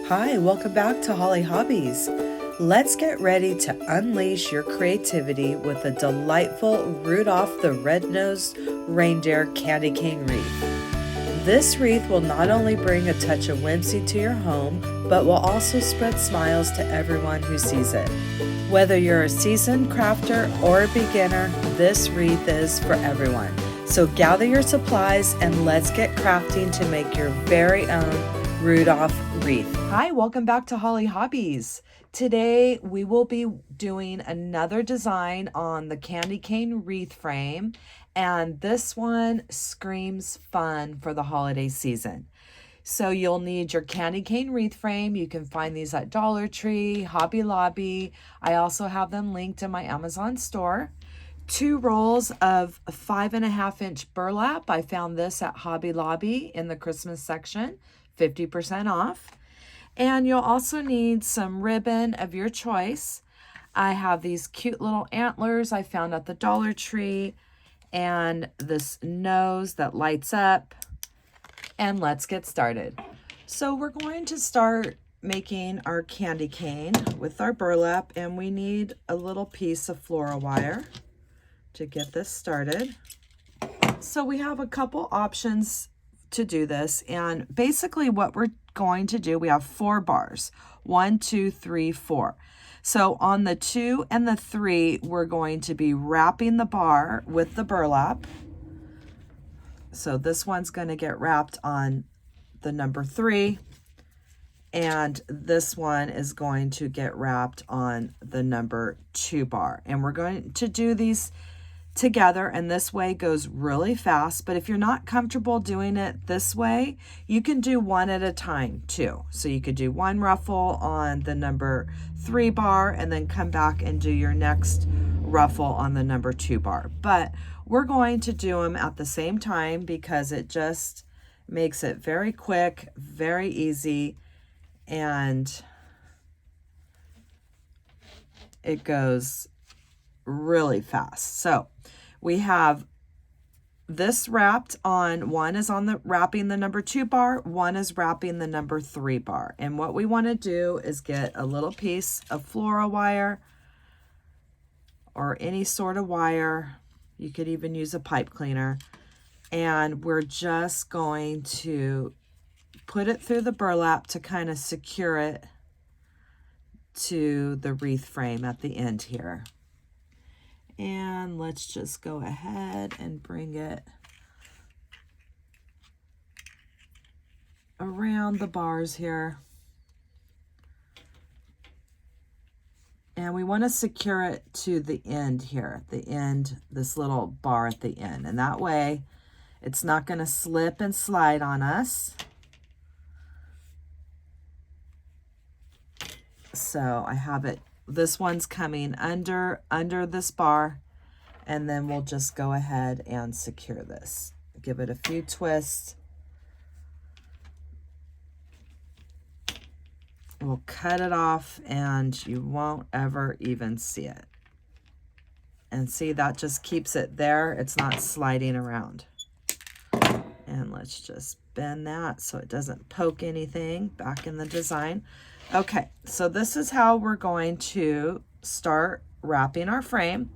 Hi, welcome back to Holly Hobbies. Let's get ready to unleash your creativity with a delightful Rudolph the Red-Nosed Reindeer Candy Cane Wreath. This wreath will not only bring a touch of whimsy to your home, but will also spread smiles to everyone who sees it. Whether you're a seasoned crafter or a beginner, this wreath is for everyone. So gather your supplies and let's get crafting to make your very own Rudolph wreath. Hi, welcome back to Holly Hobbies. Today we will be doing another design on the candy cane wreath frame, and this one screams fun for the holiday season. So you'll need your candy cane wreath frame. You can find these at Dollar Tree, Hobby Lobby. I also have them linked in my Amazon store. 2 rolls of 5.5-inch burlap. I found this at Hobby Lobby in the Christmas section, 50% off. And you'll also need some ribbon of your choice. I have these cute little antlers I found at the Dollar Tree, and this nose that lights up. And let's get started. So we're going to start making our candy cane with our burlap, and we need a little piece of floral wire to get this started. So we have a couple options to do this, and basically what we're going to do, we have 4 bars, 1, 2, 3, 4. So on the 2 and the 3, we're going to be wrapping the bar with the burlap. So this one's going to get wrapped on the number 3, and this one is going to get wrapped on the number 2 bar. And we're going to do these together, and this way goes really fast. But if you're not comfortable doing it this way, you can do one at a time too. So you could do one ruffle on the number 3 bar and then come back and do your next ruffle on the number 2 bar. But we're going to do them at the same time because it just makes it very quick, very easy, and it goes really fast. So we have this wrapped on, one is on the wrapping the number 2 bar, one is wrapping the number 3 bar. And what we want to do is get a little piece of floral wire or any sort of wire. You could even use a pipe cleaner. And we're just going to put it through the burlap to kind of secure it to the wreath frame at the end here. And let's just go ahead and bring it around the bars here. And we want to secure it to the end here, the end, this little bar at the end. And that way it's not going to slip and slide on us. So I have it. This one's coming under this bar, and then we'll just go ahead and secure this. Give it a few twists. We'll cut it off, and you won't ever even see it. And see, that just keeps it there. It's not sliding around. And let's just bend that so it doesn't poke anything back in the design. Okay, so this is how we're going to start wrapping our frame.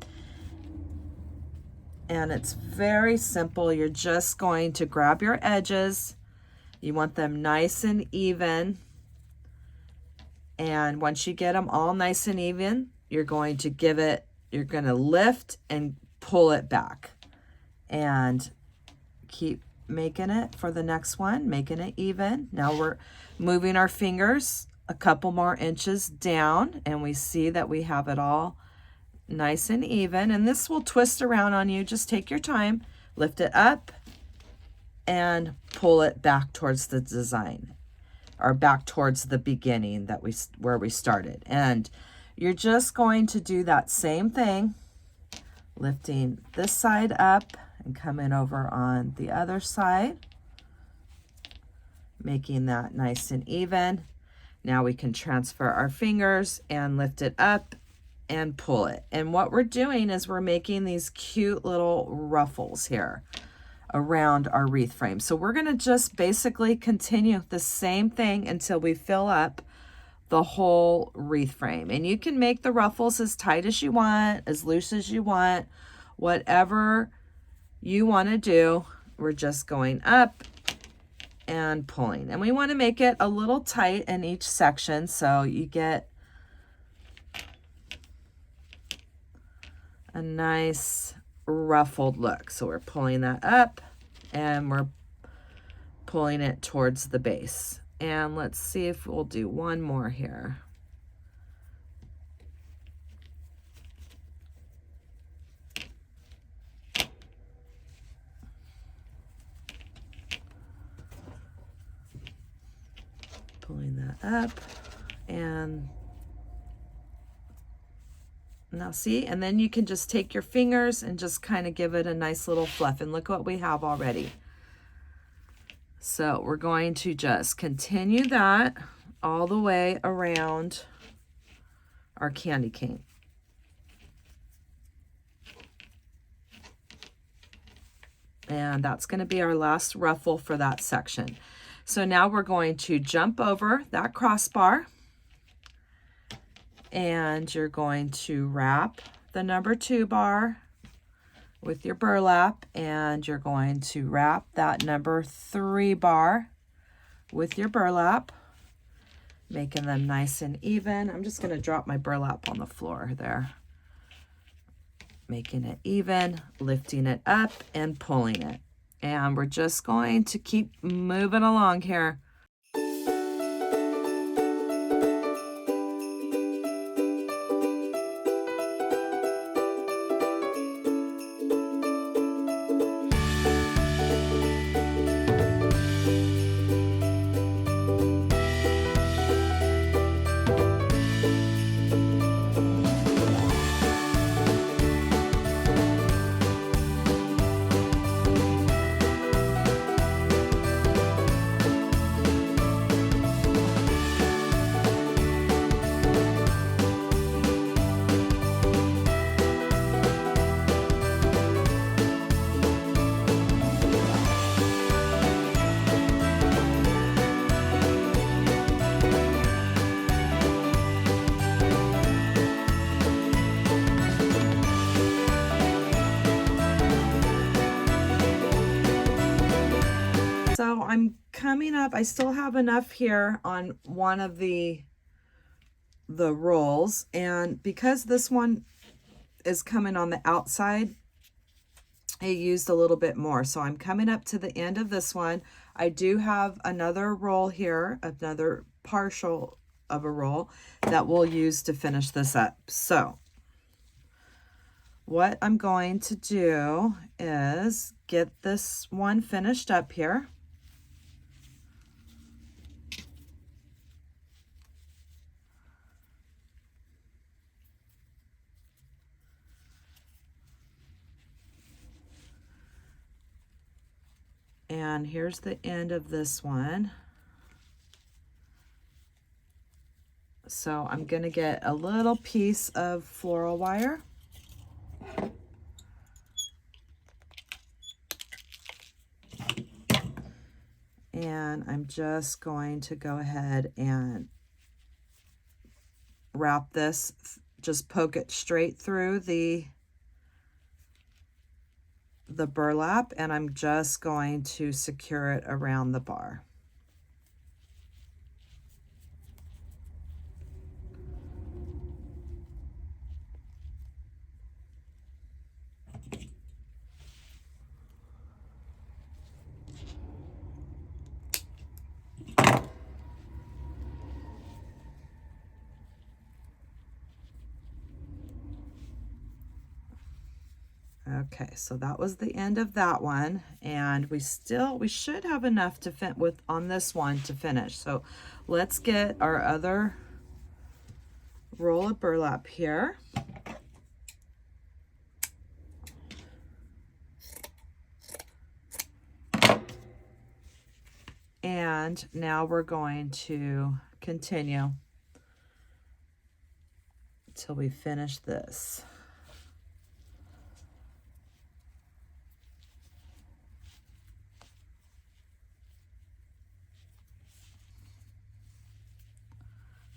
And it's very simple. You're just going to grab your edges. You want them nice and even. And once you get them all nice and even, you're going to lift and pull it back. And keep making it for the next one, making it even. Now we're moving our fingers a couple more inches down, and we see that we have it all nice and even. And this will twist around on you. Just take your time, lift it up and pull it back towards the design, or back towards the beginning where we started. And you're just going to do that same thing, lifting this side up and coming over on the other side, making that nice and even. Now we can transfer our fingers and lift it up and pull it. And what we're doing is we're making these cute little ruffles here around our wreath frame. So we're going to just basically continue the same thing until we fill up the whole wreath frame. And you can make the ruffles as tight as you want, as loose as you want, whatever you want to do. We're just going up and pulling. And we want to make it a little tight in each section so you get a nice ruffled look. So we're pulling that up and we're pulling it towards the base. And let's see if we'll do one more here. Pulling that up, and now see, and then you can just take your fingers and just kind of give it a nice little fluff, and look what we have already. So we're going to just continue that all the way around our candy cane. And that's going to be our last ruffle for that section. So now we're going to jump over that crossbar, and you're going to wrap the number 2 bar with your burlap, and you're going to wrap that number 3 bar with your burlap, making them nice and even. I'm just going to drop my burlap on the floor there. Making it even, lifting it up and pulling it. And we're just going to keep moving along here. So I'm coming up, I still have enough here on one of the rolls, and because this one is coming on the outside, I used a little bit more. So I'm coming up to the end of this one. I do have another roll here, another partial of a roll that we'll use to finish this up. So what I'm going to do is get this one finished up here. And here's the end of this one. So I'm going to get a little piece of floral wire. And I'm just going to go ahead and wrap this, just poke it straight through the burlap, and I'm just going to secure it around the bar. Okay, so that was the end of that one, and we should have enough to fit with on this one to finish. So let's get our other roll of burlap here. And now we're going to continue till we finish this.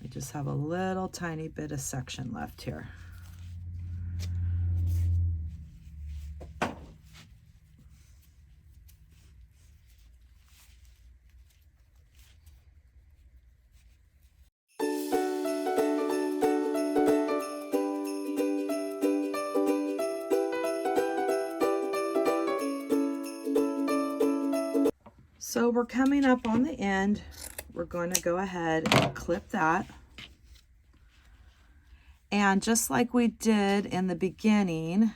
We just have a little tiny bit of section left here. So we're coming up on the end. We're going to go ahead and clip that. And just like we did in the beginning,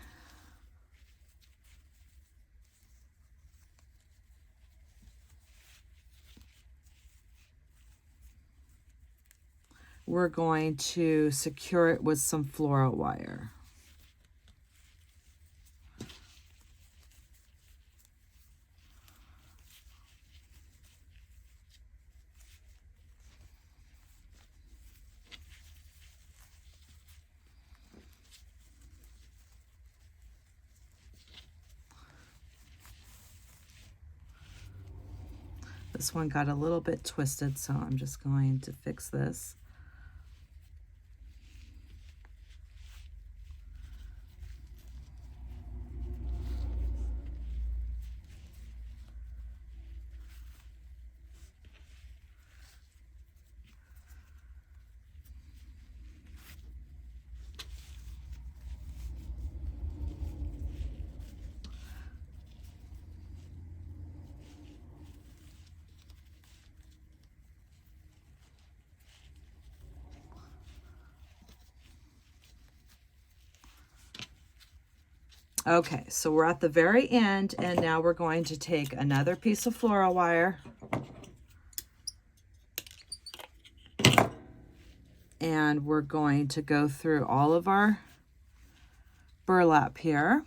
we're going to secure it with some floral wire. This one got a little bit twisted, so I'm just going to fix this. Okay, so we're at the very end, and now we're going to take another piece of floral wire and we're going to go through all of our burlap here.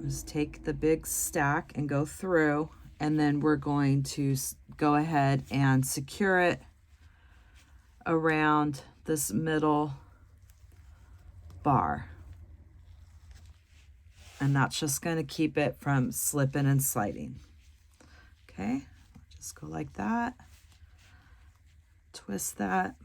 Just take the big stack and go through, and then we're going to go ahead and secure it around this middle bar. And that's just going to keep it from slipping and sliding. Okay, just go like that. Twist that.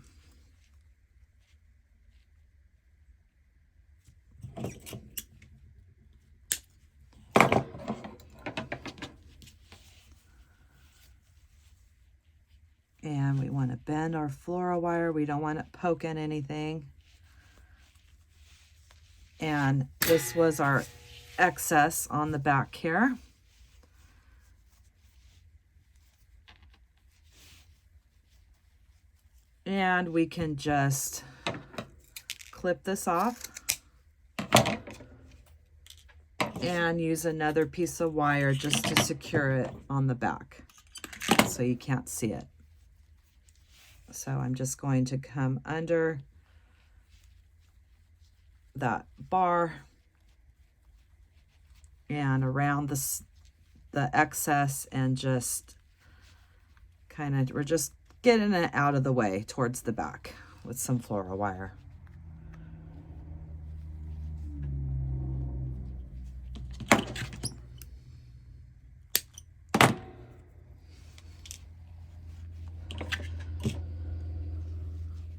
And we want to bend our floral wire. We don't want it poking anything. And this was our excess on the back here. And we can just clip this off and use another piece of wire just to secure it on the back so you can't see it. So I'm just going to come under that bar and around the excess, and just we're just getting it out of the way towards the back with some floral wire.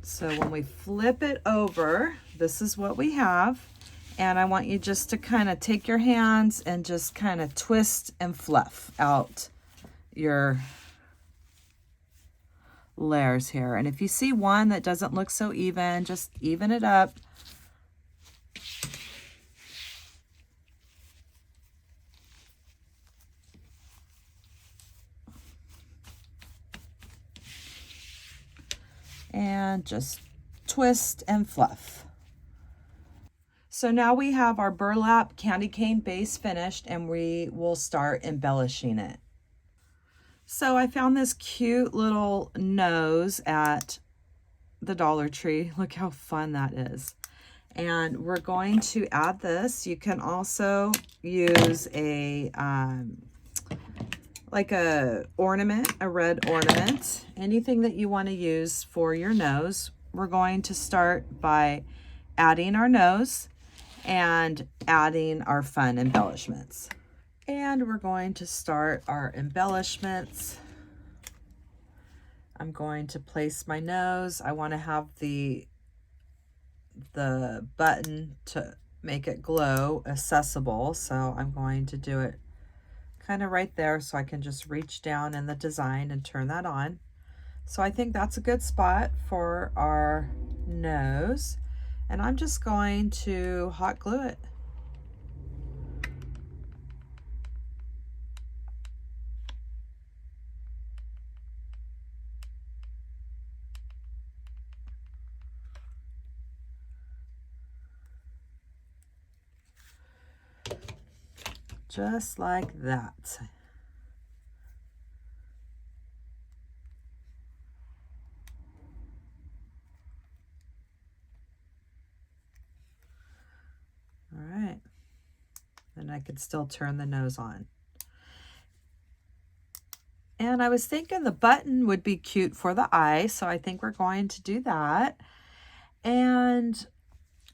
So when we flip it over, this is what we have. And I want you just to kind of take your hands and just kind of twist and fluff out your layers here. And if you see one that doesn't look so even, just even it up. And just twist and fluff. So now we have our burlap candy cane base finished, and we will start embellishing it. So I found this cute little nose at the Dollar Tree. Look how fun that is. And we're going to add this. You can also use a like a ornament, a red ornament, anything that you want to use for your nose. We're going to start by adding our nose and adding our fun embellishments. And we're going to start our embellishments I'm going to place my nose. I want to have the button to make it glow accessible, so I'm going to do it kind of right there so I can just reach down in the design and turn that on. So I think that's a good spot for our nose, and I'm just going to hot glue it. Just like that. All right. Then I could still turn the nose on. And I was thinking the button would be cute for the eye, so I think we're going to do that. And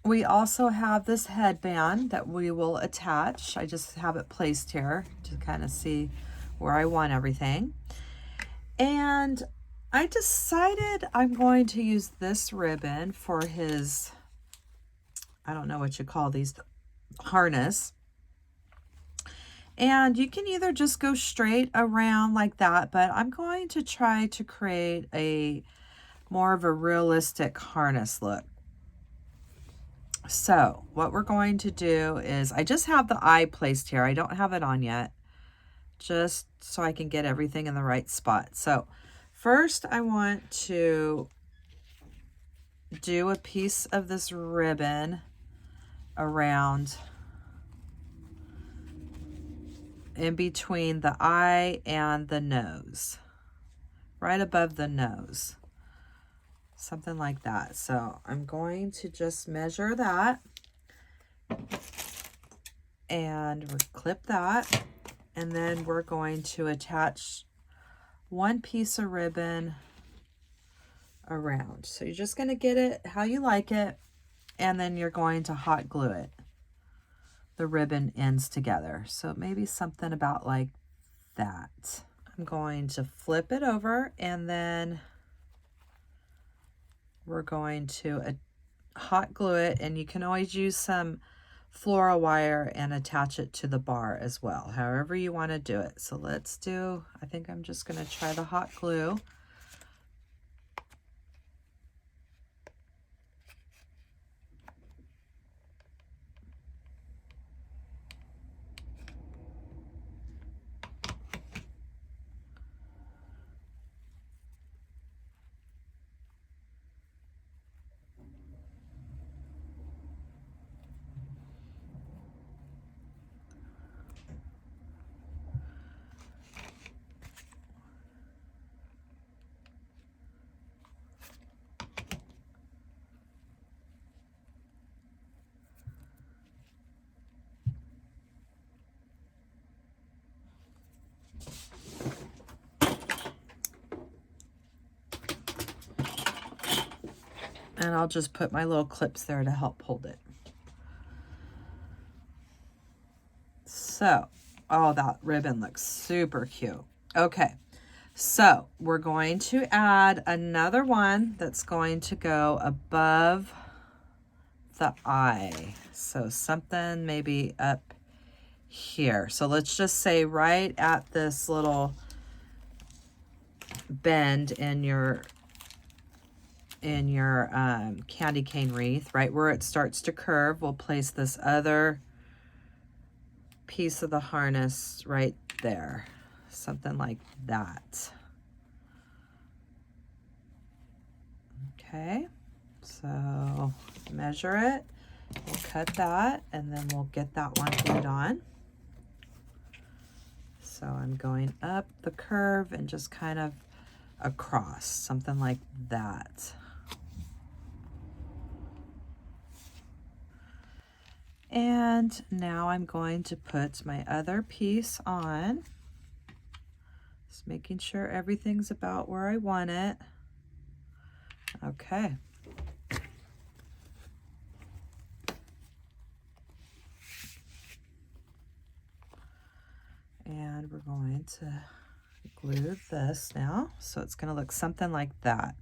we also have this headband that we will attach. I just have it placed here to kind of see where I want everything. And I decided I'm going to use this ribbon for his, I don't know what you call these, harness. And you can either just go straight around like that, but I'm going to try to create a more of a realistic harness look. So what we're going to do is, I just have the eye placed here. I don't have it on yet, just so I can get everything in the right spot. So first I want to do a piece of this ribbon around in between the eye and the nose, right above the nose, something like that. So I'm going to just measure that and we'll clip that, and then we're going to attach one piece of ribbon around. So you're just going to get it how you like it, and then you're going to hot glue it, the ribbon ends together. So maybe something about like that. I'm going to flip it over, and then we're going to hot glue it, and you can always use some floral wire and attach it to the bar as well, however you want to do it. So let's do, I think I'm just going to try the hot glue. And I'll just put my little clips there to help hold it. So, oh, that ribbon looks super cute. Okay, so we're going to add another one that's going to go above the eye. So something maybe up here. So let's just say right at this little bend in your candy cane wreath, right where it starts to curve, we'll place this other piece of the harness right there, something like that. Okay, so measure it, we'll cut that, and then we'll get that one glued on. So I'm going up the curve and just kind of across, something like that. And now I'm going to put my other piece on. Just making sure everything's about where I want it. Okay. And we're going to glue this now, so it's going to look something like that.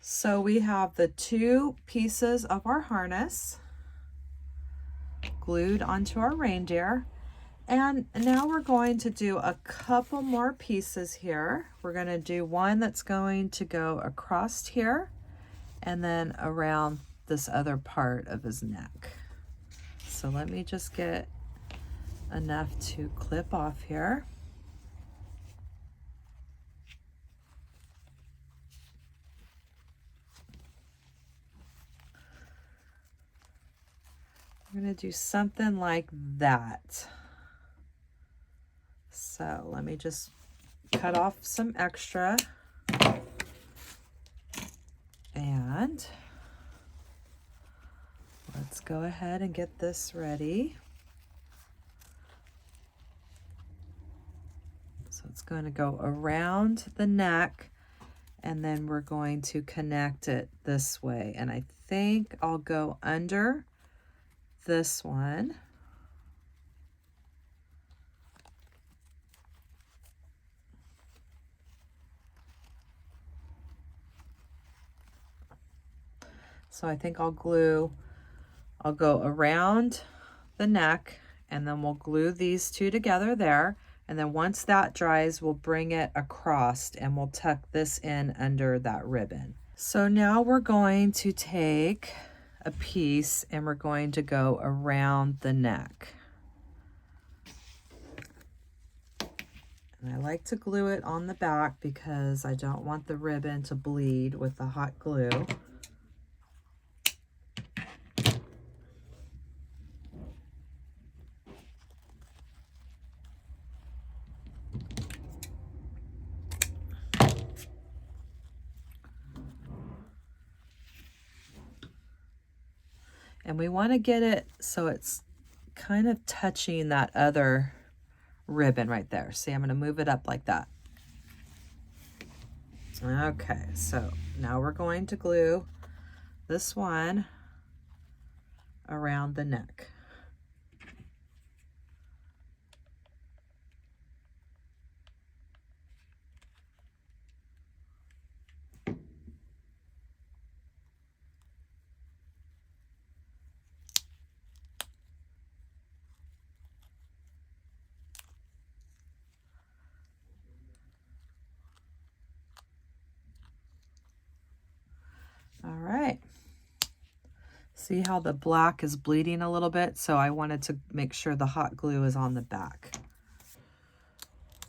So we have the 2 pieces of our harness glued onto our reindeer. And now we're going to do a couple more pieces here. We're going to do one that's going to go across here and then around this other part of his neck. So let me just get enough to clip off here. I'm going to do something like that. So let me just cut off some extra. And let's go ahead and get this ready. So it's going to go around the neck, and then we're going to connect it this way. And I think I'll go under this one. So I think I'll go around the neck, and then we'll glue these 2 together there. And then once that dries, we'll bring it across and we'll tuck this in under that ribbon. So now we're going to take a piece and we're going to go around the neck. And I like to glue it on the back because I don't want the ribbon to bleed with the hot glue. And we want to get it so it's kind of touching that other ribbon right there. See, I'm going to move it up like that. Okay, so now we're going to glue this one around the neck. All right. See how the black is bleeding a little bit? So I wanted to make sure the hot glue is on the back.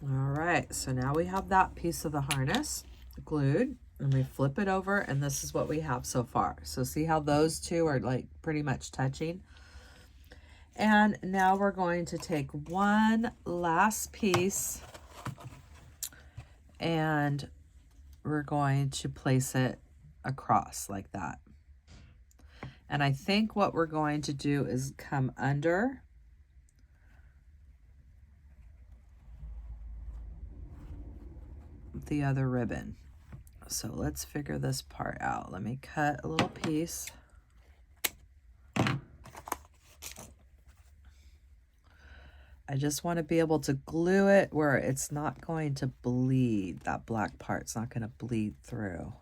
All right, so now we have that piece of the harness glued, and we flip it over, and this is what we have so far. So see how those 2 are like pretty much touching? And now we're going to take one last piece and we're going to place it across like that. And I think what we're going to do is come under the other ribbon. So let's figure this part out. Let me cut a little piece. I just want to be able to glue it where it's not going to bleed. That black part's not going to bleed through.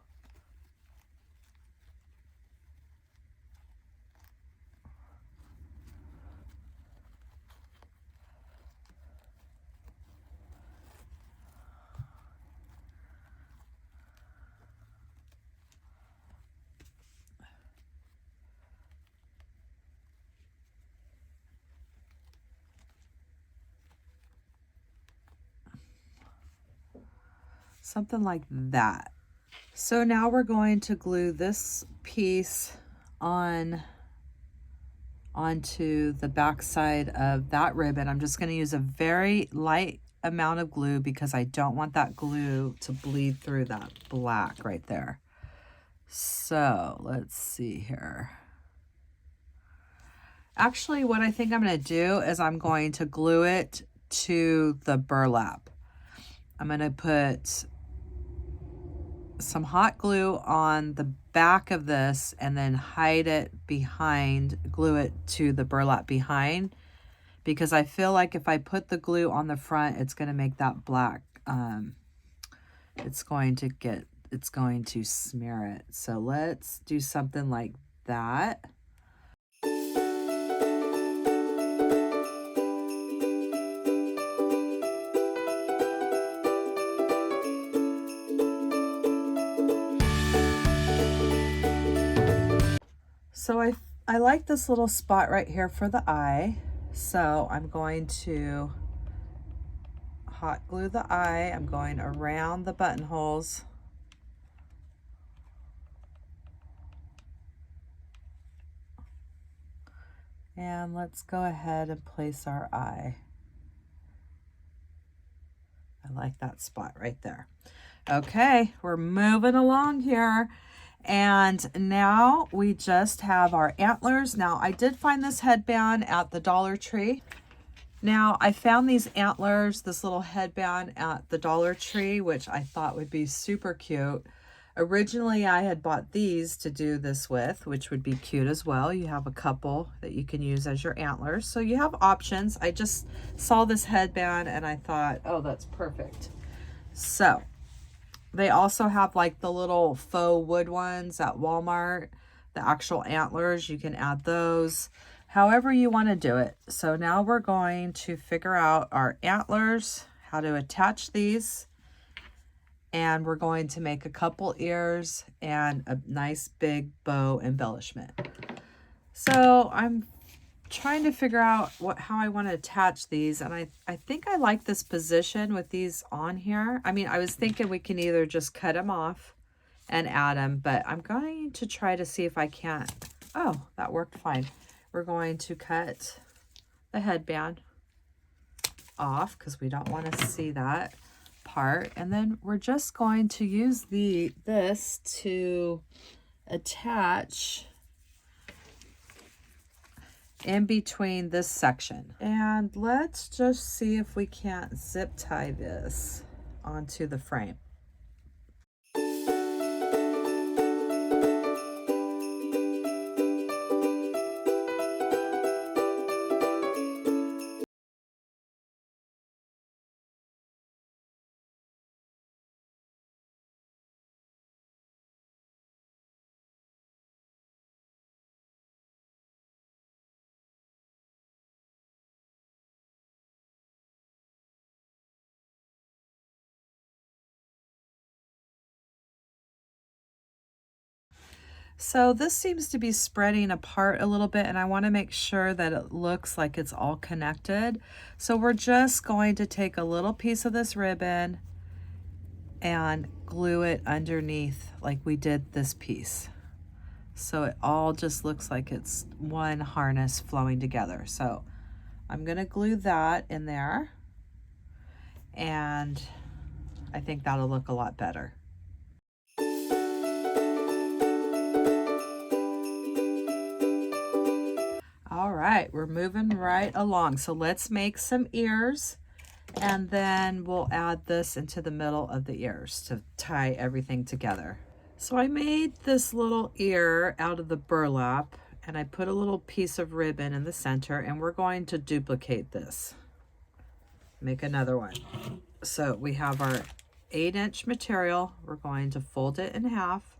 something like that. So now we're going to glue this piece onto the back side of that ribbon. I'm just going to use a very light amount of glue because I don't want that glue to bleed through that black right there. So let's see here. Actually, what I think I'm going to do is I'm going to glue it to the burlap. I'm going to put some hot glue on the back of this and then hide it behind, glue it to the burlap behind, because I feel like if I put the glue on the front, it's going to make that black, it's going to smear it. So let's do something like that. So I like this little spot right here for the eye. So I'm going to hot glue the eye. I'm going around the buttonholes. And let's go ahead and place our eye. I like that spot right there. Okay, we're moving along here. And now we just have our antlers. Now, I did find this headband at the Dollar Tree. Now, I found these antlers, this little headband at the Dollar Tree, which I thought would be super cute. Originally, I had bought these to do this with, which would be cute as well. You have a couple that you can use as your antlers. So you have options. I just saw this headband and I thought, oh, that's perfect. So they also have like the little faux wood ones at Walmart, the actual antlers. You can add those however you want to do it. So now we're going to figure out our antlers, how to attach these. And we're going to make a couple ears and a nice big bow embellishment. So I'm trying to figure out how I want to attach these, and I think I like this position with these on here. I mean, I was thinking we can either just cut them off and add them, but I'm going to try to see if I can't. Oh, that worked fine. We're going to cut the headband off because we don't want to see that part, and then we're just going to use this to attach in between this section. And let's just see if we can't zip tie this onto the frame. So this seems to be spreading apart a little bit, and I want to make sure that it looks like it's all connected. So we're just going to take a little piece of this ribbon and glue it underneath like we did this piece. So it all just looks like it's one harness flowing together. So I'm going to glue that in there, and I think that'll look a lot better. All right, we're moving right along. So let's make some ears, and then we'll add this into the middle of the ears to tie everything together. So I made this little ear out of the burlap, and I put a little piece of ribbon in the center, and we're going to duplicate this. Make another one. So we have our 8-inch material. We're going to fold it in half.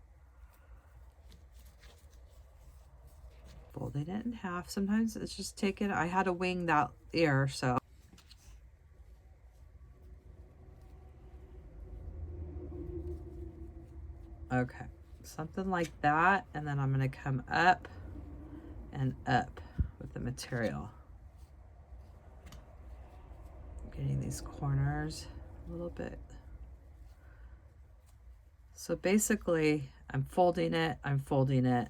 Folding it in half. Sometimes it's just taking, I had to wing that ear, so. Okay, something like that. And then I'm going to come up and up with the material. Getting these corners a little bit So basically, I'm folding it, I'm folding it.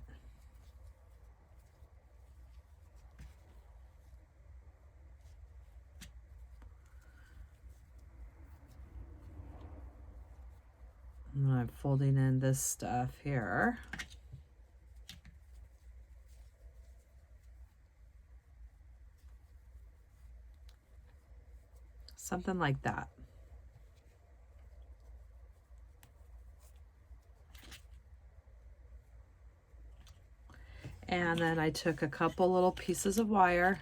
And I'm folding in this stuff here. Something like that. And then I took a couple little pieces of wire.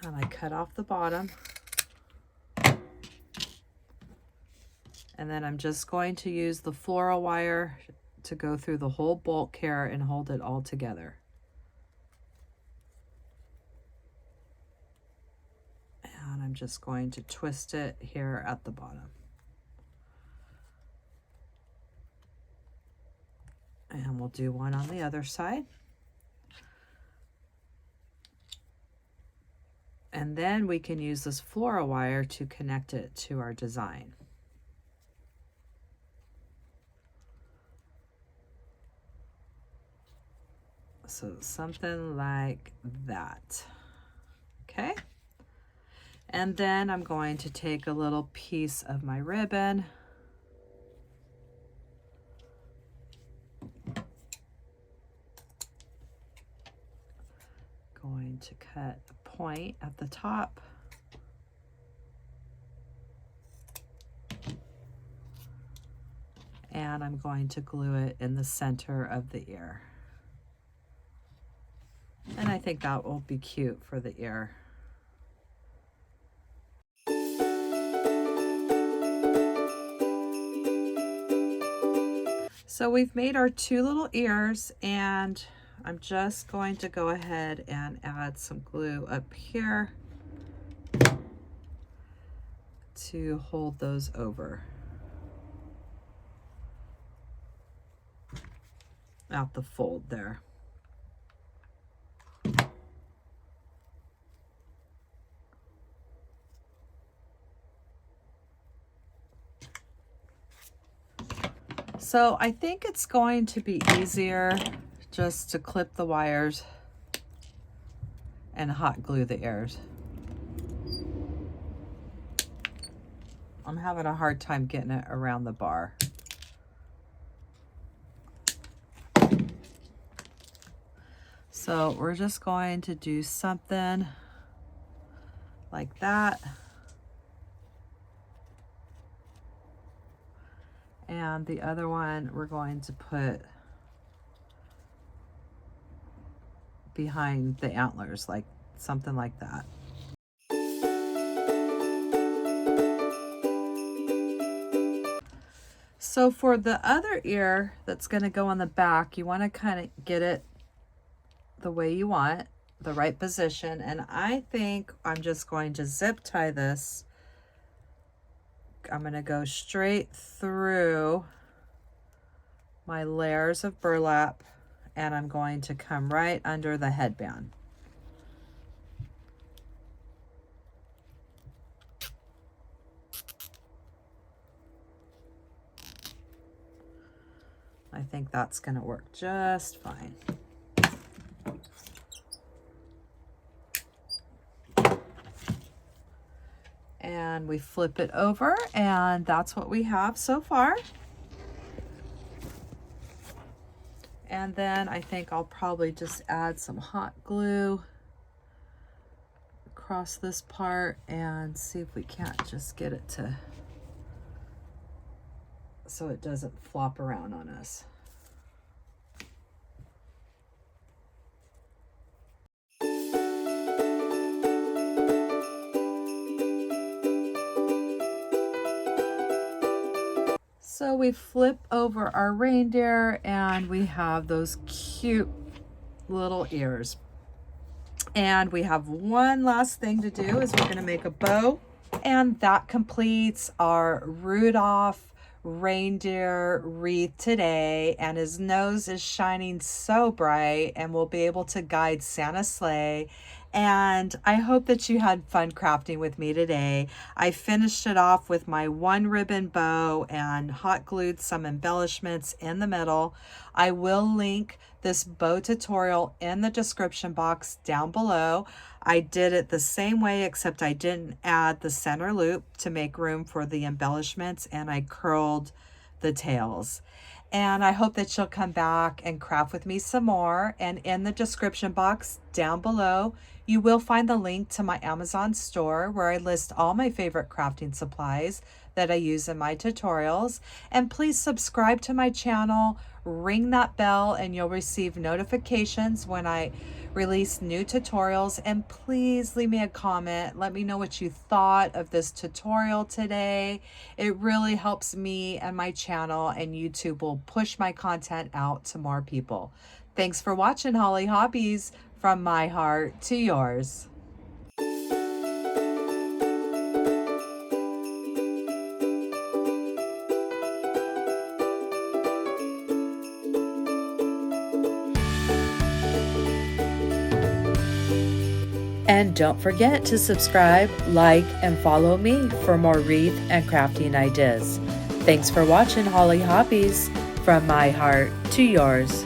And I cut off the bottom. And then I'm just going to use the floral wire to go through the whole bulk here and hold it all together. And I'm just going to twist it here at the bottom. And we'll do one on the other side. And then we can use this floral wire to connect it to our design. So something like that. Okay. And then I'm going to take a little piece of my ribbon. Going to cut a point at the top. And I'm going to glue it in the center of the ear. And I think that will be cute for the ear. So we've made our two little ears, and I'm just going to go ahead and add some glue up here to hold those over out the fold there. So I think it's going to be easier just to clip the wires and hot glue the ears. I'm having a hard time getting it around the bar. So we're just going to do something like that. And the other one we're going to put behind the antlers, like something like that. So for the other ear that's going to go on the back, you want to kind of get it the way you want, the right position. And I think I'm just going to zip tie this. I'm going to go straight through my layers of burlap, and I'm going to come right under the headband. I think that's going to work just fine. And we flip it over, and that's what we have so far. And then I think I'll probably just add some hot glue across this part and see if we can't just get it to, so it doesn't flop around on us. So we flip over our reindeer, and we have those cute little ears. And we have one last thing to do, is we're going to make a bow. And that completes our Rudolph reindeer wreath today, and his nose is shining so bright and will be able to guide Santa's sleigh. And I hope that you had fun crafting with me today. I finished it off with my one ribbon bow and hot glued some embellishments in the middle. I will link this bow tutorial in the description box down below. I did it the same way, except I didn't add the center loop to make room for the embellishments, and I curled the tails. And I hope that you'll come back and craft with me some more. And in the description box down below, you will find the link to my Amazon store where I list all my favorite crafting supplies that I use in my tutorials. And please subscribe to my channel, ring that bell, and you'll receive notifications when I release new tutorials. And please leave me a comment. Let me know what you thought of this tutorial today. It really helps me and my channel, and YouTube will push my content out to more people. Thanks for watching, Holly Hobbies, from my heart to yours. And don't forget to subscribe, like, and follow me for more wreath and crafting ideas. Thanks for watching, Holly Hobbies, from my heart to yours.